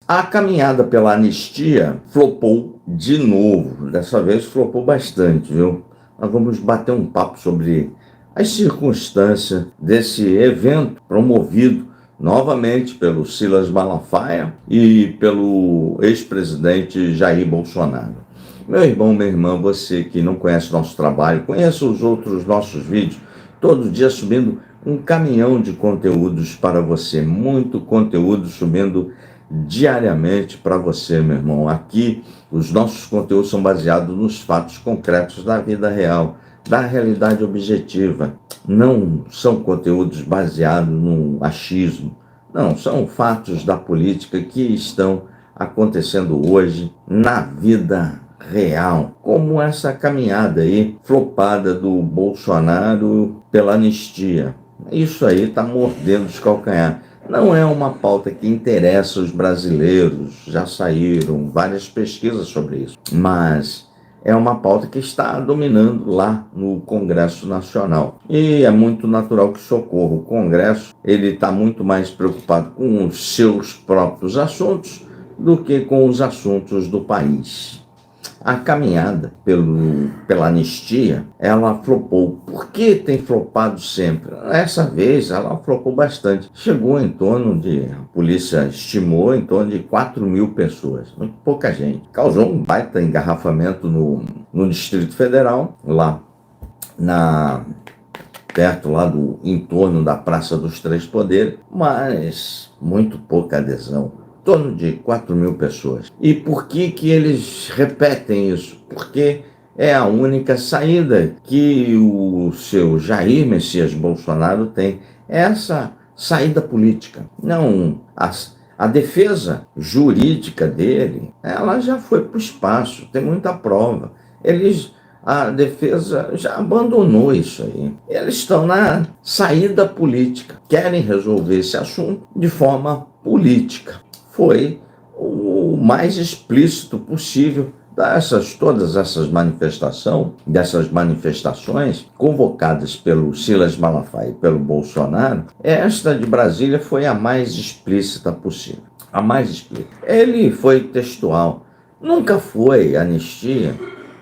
A caminhada pela anistia flopou de novo. Dessa vez flopou bastante, viu? Nós vamos bater um papo sobre as circunstâncias desse evento promovido novamente pelo Silas Malafaia e pelo ex-presidente Jair Bolsonaro. Meu irmão, minha irmã, você que não conhece nosso trabalho, conheça os outros nossos vídeos, todo dia subindo um caminhão de conteúdos para você, muito conteúdo subindo diariamente para você, meu irmão. Aqui, os nossos conteúdos são baseados nos fatos concretos da vida real, da realidade objetiva. Não são conteúdos baseados no achismo. Não, são fatos da política que estão acontecendo hoje na vida real. Como essa caminhada aí, flopada do Bolsonaro pela anistia. Isso aí está mordendo os calcanhares. Não é uma pauta que interessa os brasileiros, já saíram várias pesquisas sobre isso, mas é uma pauta que está dominando lá no Congresso Nacional. E é muito natural que socorra. O Congresso ele está muito mais preocupado com os seus próprios assuntos do que com os assuntos do país. A caminhada pela anistia, ela flopou. Por que tem flopado sempre? Essa vez ela flopou bastante. Chegou em torno de, a polícia estimou, em torno de 4.000 pessoas. Muito pouca gente. Causou um baita engarrafamento no Distrito Federal, lá perto lá do entorno da Praça dos Três Poderes, mas muito pouca adesão. Em torno de 4.000 pessoas. E por que eles repetem isso? Porque é a única saída que o seu Jair Messias Bolsonaro tem. Essa saída política. Não, a defesa jurídica dele, ela já foi para o espaço, tem muita prova. A defesa já abandonou isso aí. Eles estão na saída política, querem resolver esse assunto de forma política. Foi o mais explícito possível todas essas manifestações convocadas pelo Silas Malafaia e pelo Bolsonaro. Esta de Brasília foi a mais explícita possível. A mais explícita. Ele foi textual. Nunca foi anistia.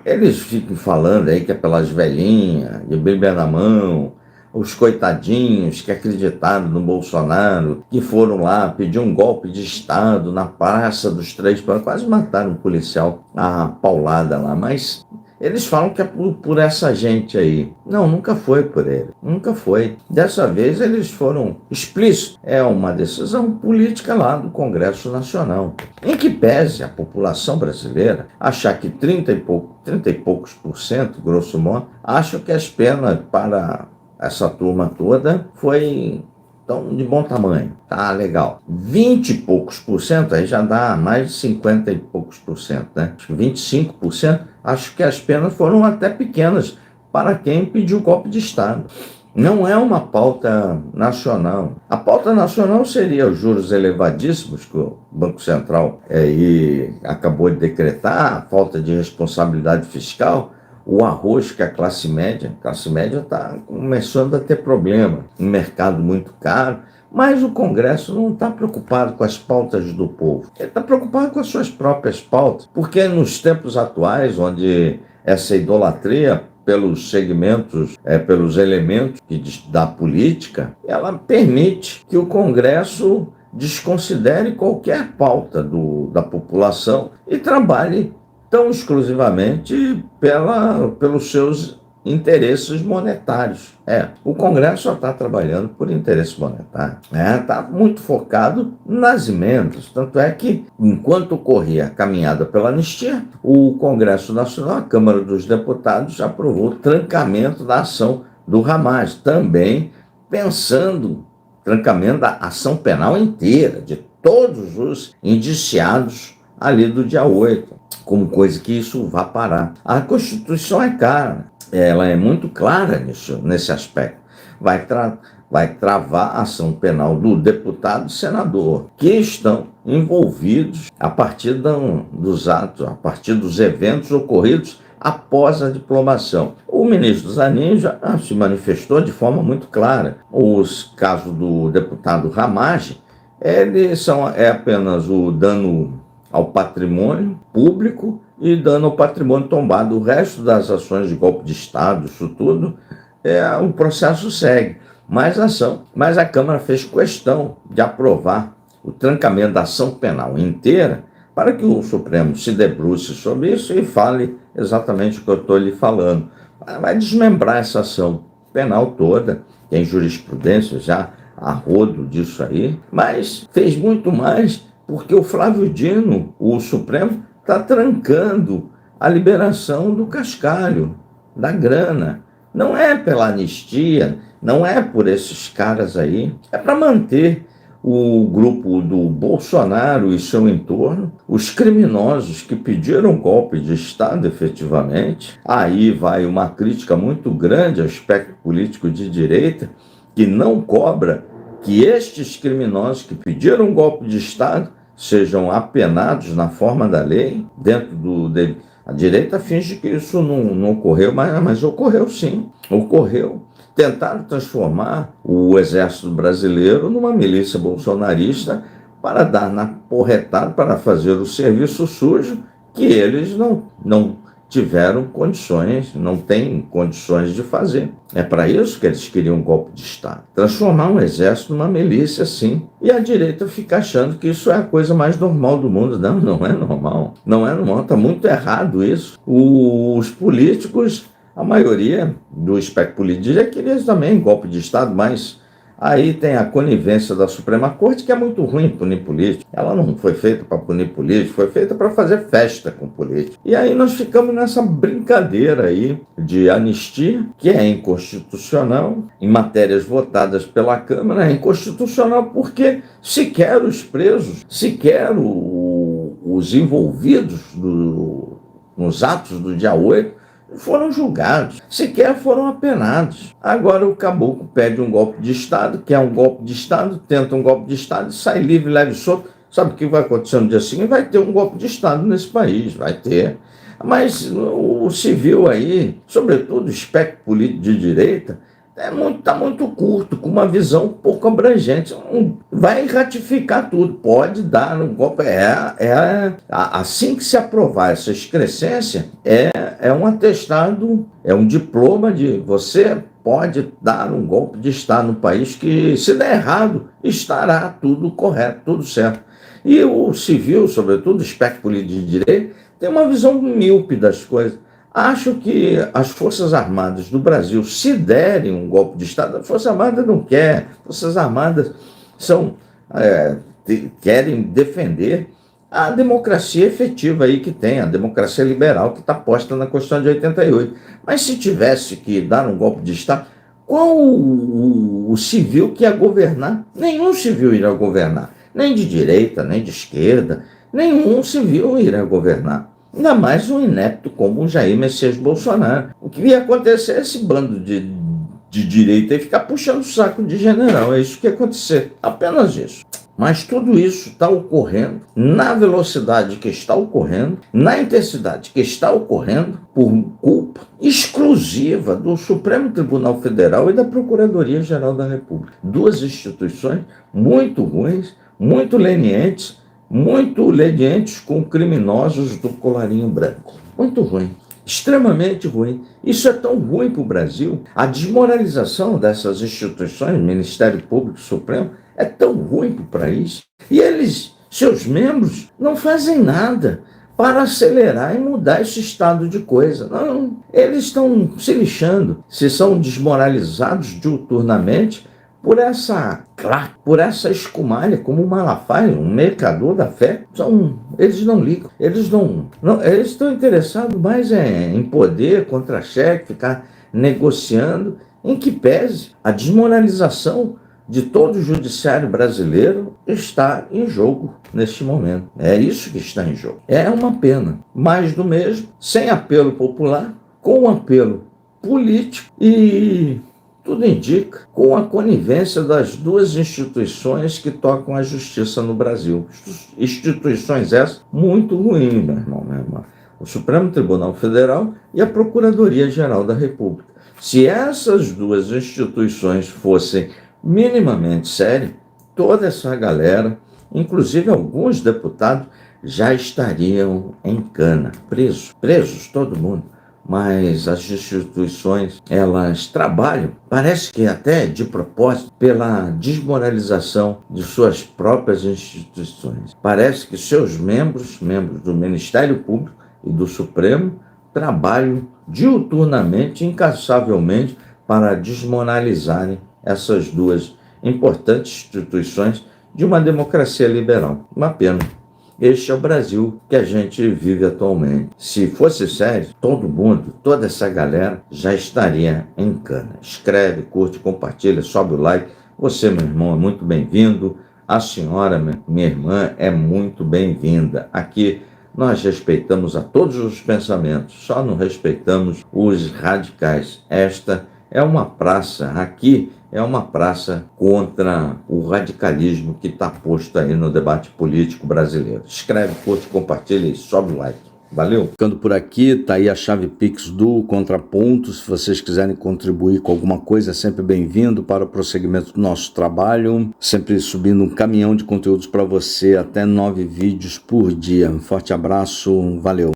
Eles ficam falando aí que é pelas velhinhas, de Bíblia na mão, os coitadinhos que acreditaram no Bolsonaro, que foram lá pedir um golpe de Estado na Praça dos Três Poderes, quase mataram um policial a paulada lá, mas eles falam que é por essa gente aí. Não, nunca foi por ele, nunca foi. Dessa vez eles foram explícitos. É uma decisão política lá do Congresso Nacional, em que pese a população brasileira achar que 30 e poucos por cento, grosso modo, acham que as penas para essa turma toda foi então, de bom tamanho, tá legal. 20 e poucos por cento, aí já dá mais de 50 e poucos por cento, né? 25%, acho que as penas foram até pequenas para quem pediu golpe de Estado. Não é uma pauta nacional. A pauta nacional seria os juros elevadíssimos que o Banco Central acabou de decretar, a falta de responsabilidade fiscal, o arroz que a classe média está começando a ter problema, um mercado muito caro, mas o Congresso não está preocupado com as pautas do povo, ele está preocupado com as suas próprias pautas, porque nos tempos atuais, onde essa idolatria pelos segmentos, pelos elementos da política, ela permite que o Congresso desconsidere qualquer pauta da população e trabalhe tão exclusivamente pelos seus interesses monetários. O Congresso só está trabalhando por interesses monetários. Está muito focado nas emendas. Tanto é que, enquanto ocorria a caminhada pela anistia, o Congresso Nacional, a Câmara dos Deputados, aprovou o trancamento da ação do Hamas, também pensando trancamento da ação penal inteira, de todos os indiciados ali do dia 8. Como coisa que isso vá parar. A Constituição é clara, ela é muito clara nesse aspecto. Vai travar a ação penal do deputado e senador, que estão envolvidos a partir dos atos, a partir dos eventos ocorridos após a diplomação. O ministro Zanin já se manifestou de forma muito clara. Os casos do deputado Ramagem, É apenas o dano ao patrimônio público e dano ao patrimônio tombado. O resto das ações de golpe de Estado, isso tudo, o processo segue. Mas a Câmara fez questão de aprovar o trancamento da ação penal inteira para que o Supremo se debruce sobre isso e fale exatamente o que eu estou lhe falando. Vai desmembrar essa ação penal toda, tem jurisprudência já a rodo disso aí, mas fez muito mais porque o Flávio Dino, o Supremo, está trancando a liberação do cascalho, da grana. Não é pela anistia, não é por esses caras aí, é para manter o grupo do Bolsonaro e seu entorno, os criminosos que pediram golpe de Estado efetivamente. Aí vai uma crítica muito grande ao espectro político de direita, que não cobra que estes criminosos que pediram golpe de Estado sejam apenados na forma da lei, dentro dele. A direita finge que isso não ocorreu, mas ocorreu sim, ocorreu. Tentaram transformar o exército brasileiro numa milícia bolsonarista para dar na porretada, para fazer o serviço sujo que eles não tiveram condições, não têm condições de fazer. É para isso que eles queriam um golpe de Estado. Transformar um exército numa milícia, sim. E a direita fica achando que isso é a coisa mais normal do mundo. Não é normal. Não é normal, está muito errado isso. Os políticos, a maioria do espectro político queria também golpe de Estado, mas aí tem a conivência da Suprema Corte, que é muito ruim punir político. Ela não foi feita para punir político, foi feita para fazer festa com político. E aí nós ficamos nessa brincadeira aí de anistia, que é inconstitucional, em matérias votadas pela Câmara, é inconstitucional porque sequer os presos, sequer os envolvidos nos atos do dia 8, foram julgados, sequer foram apenados. Agora o caboclo pede um golpe de Estado, quer um golpe de Estado, tenta um golpe de Estado, sai livre, leve e solto. Sabe o que vai acontecer no dia seguinte? Vai ter um golpe de Estado nesse país, vai ter. Mas o civil aí, sobretudo o espectro político de direita, está muito curto, com uma visão pouco abrangente. Vai ratificar tudo, pode dar um golpe. Assim que se aprovar essa excrescência, é um atestado, é um diploma de você pode dar um golpe de Estado no país que, se der errado, estará tudo correto, tudo certo. E o civil, sobretudo o espectro político de direita, tem uma visão míope das coisas. Acho que as Forças Armadas do Brasil, se derem um golpe de Estado, a Força Armada não quer. Forças Armadas querem defender a democracia efetiva aí que tem, a democracia liberal que está posta na Constituição de 88. Mas se tivesse que dar um golpe de Estado, qual o civil que ia governar? Nenhum civil irá governar, nem de direita, nem de esquerda, nenhum civil irá governar. Ainda mais um inepto como o Jair Messias Bolsonaro. O que ia acontecer é esse bando de direita e ficar puxando o saco de general. É isso que ia acontecer. Apenas isso. Mas tudo isso está ocorrendo na velocidade que está ocorrendo, na intensidade que está ocorrendo, por culpa exclusiva do Supremo Tribunal Federal e da Procuradoria-Geral da República. Duas instituições muito ruins, muito lenientes com criminosos do colarinho branco. Muito ruim. Extremamente ruim. Isso é tão ruim para o Brasil. A desmoralização dessas instituições, Ministério Público Supremo, é tão ruim para o país. E seus membros, não fazem nada para acelerar e mudar esse estado de coisa. Não, eles estão se lixando. Se são desmoralizados diuturnamente por essa escumalha, como o Malafaia, um mercador da fé. Eles não ligam. Eles estão interessados mais em poder, contra-cheque, ficar negociando, em que pese a desmoralização de todo o judiciário brasileiro está em jogo neste momento. É isso que está em jogo. É uma pena. Mais do mesmo, sem apelo popular, com apelo político e, tudo indica, com a conivência das duas instituições que tocam a justiça no Brasil. Instituições essas muito ruins, meu irmão. O Supremo Tribunal Federal e a Procuradoria-Geral da República. Se essas duas instituições fossem minimamente sérias, toda essa galera, inclusive alguns deputados, já estariam em cana, presos todo mundo. Mas as instituições, elas trabalham, parece que até de propósito, pela desmoralização de suas próprias instituições. Parece que seus membros do Ministério Público e do Supremo, trabalham diuturnamente, incansavelmente, para desmoralizarem essas duas importantes instituições de uma democracia liberal. Uma pena. Este é o Brasil que a gente vive atualmente. Se fosse sério, todo mundo, toda essa galera já estaria em cana. Escreve, curte, compartilha, sobe o like. Você, meu irmão, é muito bem-vindo. A senhora, minha irmã, é muito bem-vinda. Aqui nós respeitamos a todos os pensamentos, só não respeitamos os radicais. Esta é uma praça, aqui é uma praça contra o radicalismo que está posto aí no debate político brasileiro. Escreve, curte, compartilha e sobe o like. Valeu? Ficando por aqui, tá aí a chave Pix do Contraponto. Se vocês quiserem contribuir com alguma coisa, é sempre bem-vindo para o prosseguimento do nosso trabalho. Sempre subindo um caminhão de conteúdos para você, até 9 vídeos por dia. Um forte abraço, valeu!